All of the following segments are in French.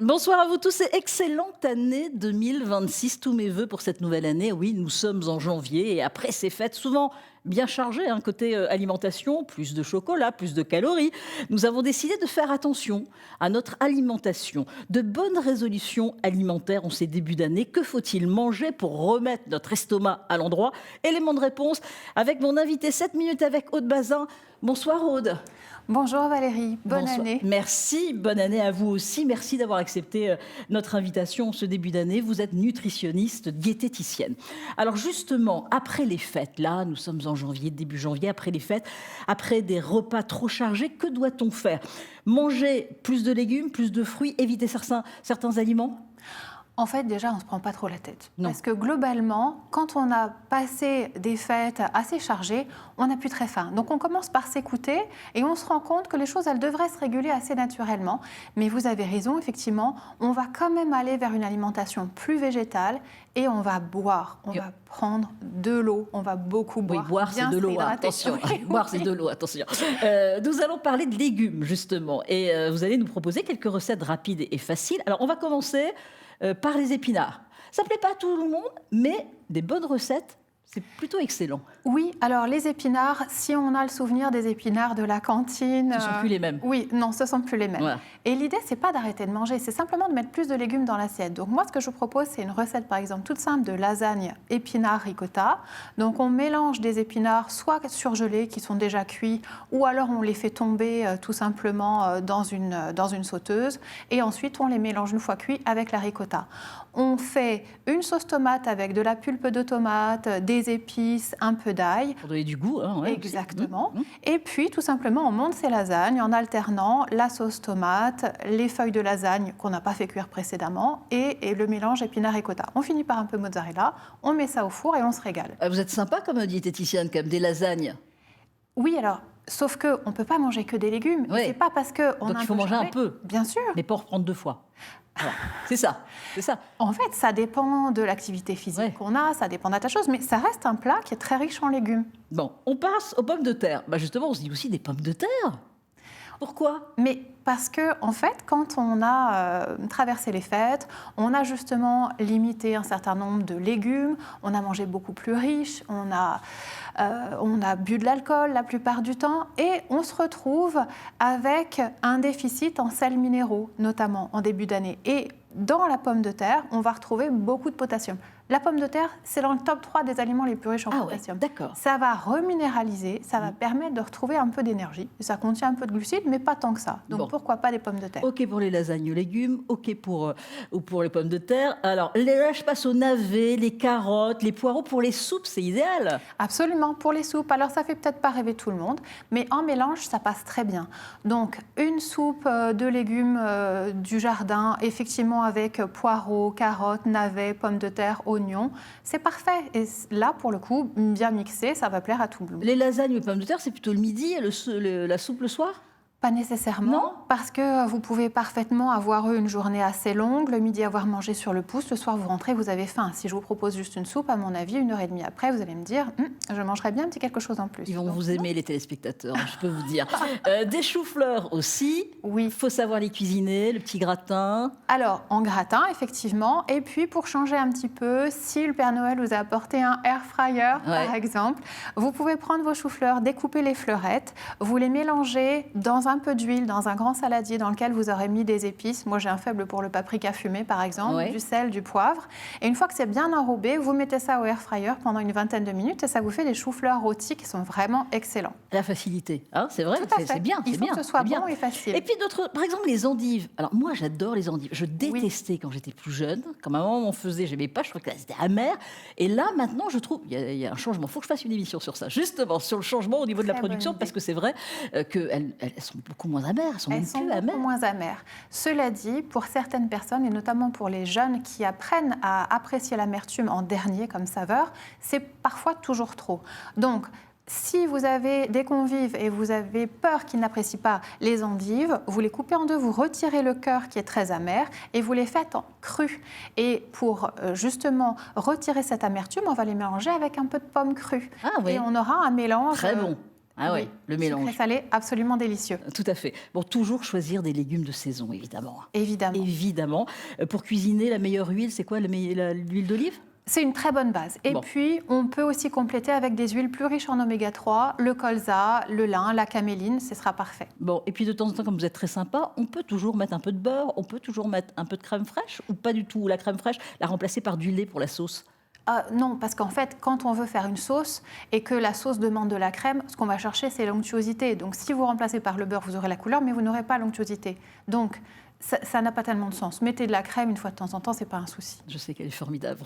Bonsoir à vous tous et excellente année 2026. Tous mes voeux pour cette nouvelle année. Oui, nous sommes en janvier et après ces fêtes souvent bien chargées, côté alimentation, plus de chocolat, plus de calories. Nous avons décidé de faire attention à notre alimentation. De bonnes résolutions alimentaires en ces débuts d'année. Que faut-il manger pour remettre notre estomac à l'endroit? Élément de réponse avec mon invité 7 minutes avec Aude Bazin. Bonsoir Aude. Bonjour Valérie, bonne Bonsoir. année. Merci, bonne année à vous aussi. Merci d'avoir accepté notre invitation en ce début d'année. Vous êtes nutritionniste, diététicienne. Alors justement, après les fêtes, là, nous sommes en janvier, début janvier, après les fêtes, après des repas trop chargés, que doit-on faire? Manger plus de légumes, plus de fruits, éviter certains aliments? En fait, déjà, on ne se prend pas trop la tête. Non. Parce que globalement, quand on a passé des fêtes assez chargées, on n'a plus très faim. Donc on commence par s'écouter et on se rend compte que les choses, elles devraient se réguler assez naturellement. Mais vous avez raison, effectivement, on va quand même aller vers une alimentation plus végétale et on va boire. On va prendre de l'eau, on va beaucoup boire. Oui, boire c'est de l'eau, attention. Boire c'est de l'eau, attention. Nous allons parler de légumes, justement. Et vous allez nous proposer quelques recettes rapides et faciles. Alors on va commencer par les épinards. Ça ne plaît pas à tout le monde, mais des bonnes recettes, c'est plutôt excellent. Oui, alors les épinards, si on a le souvenir des épinards de la cantine... Ce ne sont plus les mêmes. Oui, non, ce ne sont plus les mêmes. Voilà. Et l'idée, c'est pas d'arrêter de manger, c'est simplement de mettre plus de légumes dans l'assiette. Donc moi, ce que je vous propose, c'est une recette, par exemple, toute simple de lasagne épinards ricotta. Donc on mélange des épinards soit surgelés, qui sont déjà cuits, ou alors on les fait tomber tout simplement dans une sauteuse. Et ensuite, on les mélange une fois cuits avec la ricotta. On fait une sauce tomate avec de la pulpe de tomate, des épices, un peu d'ail. Pour donner du goût. Ouais, exactement. Aussi. Et puis, tout simplement, on monte ces lasagnes en alternant la sauce tomate, les feuilles de lasagne qu'on n'a pas fait cuire précédemment et le mélange épinards ricotta. On finit par un peu mozzarella, on met ça au four et on se régale. Vous êtes sympa comme diététicienne, comme des lasagnes. Oui, alors, sauf qu'on ne peut pas manger que des légumes. Ouais. C'est pas parce qu'on Donc a il faut manger un peu. Bien sûr. Mais pas en reprendre 2 fois. Voilà. C'est ça. En fait, ça dépend de l'activité physique qu'on a, ça dépend de ta chose, mais ça reste un plat qui est très riche en légumes. Bon, on passe aux pommes de terre. Justement, on se dit aussi des pommes de terre. Pourquoi? Mais parce que, en fait, quand on a traversé les fêtes, on a justement limité un certain nombre de légumes, on a mangé beaucoup plus riche, on a bu de l'alcool la plupart du temps et on se retrouve avec un déficit en sels minéraux, notamment en début d'année. Et dans la pomme de terre, on va retrouver beaucoup de potassium. La pomme de terre, c'est dans le top 3 des aliments les plus riches en potassium. Ouais, d'accord. Ça va reminéraliser, ça va permettre de retrouver un peu d'énergie. Ça contient un peu de glucides, mais pas tant que ça. Donc pourquoi pas des pommes de terre? Ok pour les lasagnes aux légumes, ok pour les pommes de terre. Alors là, je passe aux navets, les carottes, les poireaux. Pour les soupes, c'est idéal. Absolument, pour les soupes. Alors ça fait peut-être pas rêver tout le monde, mais en mélange, ça passe très bien. Donc une soupe de légumes du jardin, effectivement avec poireaux, carottes, navets, pommes de terre, oignons, c'est parfait. Et là, pour le coup, bien mixé, ça va plaire à tout le monde. Les lasagnes aux pommes de terre, c'est plutôt le midi et la soupe le soir? Pas nécessairement, non, parce que vous pouvez parfaitement avoir eu une journée assez longue, le midi avoir mangé sur le pouce, le soir vous rentrez, vous avez faim. Si je vous propose juste une soupe, à mon avis, 1h30 après, vous allez me dire je mangerais bien un petit quelque chose en plus. Ils vont vous aimer, les téléspectateurs, je peux vous dire. Des choux-fleurs aussi. Oui. Il faut savoir les cuisiner, le petit gratin. Alors, en gratin, effectivement. Et puis, pour changer un petit peu, si le Père Noël vous a apporté un air fryer, par exemple, vous pouvez prendre vos choux-fleurs, découper les fleurettes, vous les mélanger dans un peu d'huile, dans un grand saladier dans lequel vous aurez mis des épices. Moi, j'ai un faible pour le paprika fumé, par exemple, du sel, du poivre. Et une fois que c'est bien enrobé, vous mettez ça au air fryer pendant une vingtaine de minutes et ça vous fait des choux-fleurs rôtis qui sont vraiment excellents. La facilité, c'est vrai, c'est bien. Il faut que ce soit bon et facile. Et puis d'autres, par exemple les endives. Alors moi, j'adore les endives. Je détestais quand j'étais plus jeune. Quand ma maman m'en faisait, j'aimais pas. Je trouvais que c'était amer. Et là, maintenant, je trouve il y a un changement. Il faut que je fasse une émission sur ça, justement, sur le changement au niveau de la production, parce que c'est vrai qu'elles sont beaucoup moins amères. Elles sont beaucoup moins amères. Cela dit, pour certaines personnes, et notamment pour les jeunes qui apprennent à apprécier l'amertume en dernier comme saveur, c'est parfois toujours trop. Donc, si vous avez des convives et vous avez peur qu'ils n'apprécient pas les endives, vous les coupez en deux, vous retirez le cœur qui est très amer et vous les faites en cru. Et pour justement retirer cette amertume, on va les mélanger avec un peu de pommes crues. Ah oui. Et on aura un mélange très bon. Ah Oui, ouais, le mélange. sucré-salé, absolument délicieux, Tout à fait. Bon, toujours choisir des légumes de saison, évidemment. évidemment. Évidemment. Pour cuisiner, la meilleure huile, c'est quoi l'huile d'olive? C'est une très bonne base. Et Bon. puis, on peut aussi compléter avec des huiles plus riches en oméga 3, le colza, le lin, la caméline, ce sera parfait. Bon, et puis de temps en temps, comme vous êtes très sympa, on peut toujours mettre un peu de beurre, on peut toujours mettre un peu de crème fraîche ou pas du tout. La crème fraîche, la remplacer par du lait pour la sauce. Non, parce qu'en fait, quand on veut faire une sauce et que la sauce demande de la crème, ce qu'on va chercher, c'est l'onctuosité. Donc, si vous remplacez par le beurre, vous aurez la couleur, mais vous n'aurez pas l'onctuosité. Donc, ça n'a pas tellement de sens. Mettez de la crème une fois de temps en temps, c'est pas un souci. Je sais qu'elle est formidable.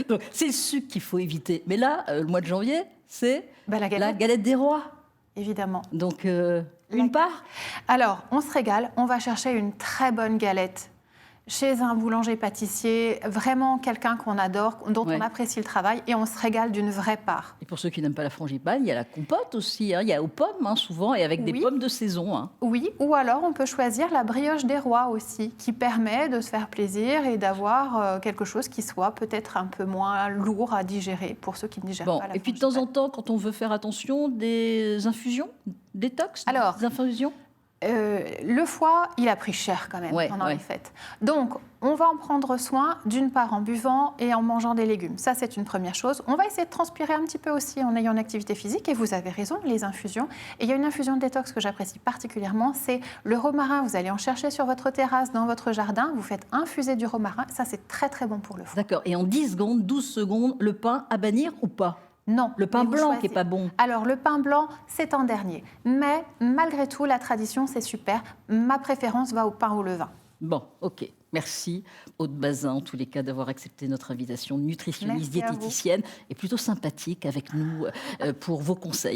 Donc, c'est le sucre qu'il faut éviter. Mais là, le mois de janvier, c'est La galette, la galette des rois. évidemment. Donc, une part. Alors, on se régale, on va chercher une très bonne galette chez un boulanger-pâtissier, vraiment quelqu'un qu'on adore, dont Ouais. on apprécie le travail, et on se régale d'une vraie part. Et pour ceux qui n'aiment pas la frangipane, il y a la compote aussi. Il y a aux pommes, souvent, et avec des Oui. pommes de saison. Oui, ou alors on peut choisir la brioche des rois aussi, qui permet de se faire plaisir et d'avoir quelque chose qui soit peut-être un peu moins lourd à digérer pour ceux qui ne digèrent Bon, pas la et puis de temps en frangipane. temps, quand on veut faire attention, des infusions, détox, Alors, des infusions. Le foie, il a pris cher quand même Ouais, pendant ouais. les fêtes. Donc, on va en prendre soin d'une part en buvant et en mangeant des légumes. Ça, c'est une première chose. On va essayer de transpirer un petit peu aussi en ayant une activité physique. Et vous avez raison, les infusions. Et il y a une infusion de détox que j'apprécie particulièrement, c'est le romarin. Vous allez en chercher sur votre terrasse, dans votre jardin. Vous faites infuser du romarin. Ça, c'est très, très bon pour le foie. D'accord. Et en 10 secondes, 12 secondes, le pain à bannir ou pas? Non. Le pain mais vous blanc qui choisissez. est pas bon. Alors, le pain blanc, c'est en dernier. Mais malgré tout, la tradition, c'est super. Ma préférence va au pain au levain. Bon, ok. Merci, Aude Bazin, en tous les cas, d'avoir accepté notre invitation, nutritionniste, Merci à vous. diététicienne, et plutôt sympathique avec nous pour vos conseils.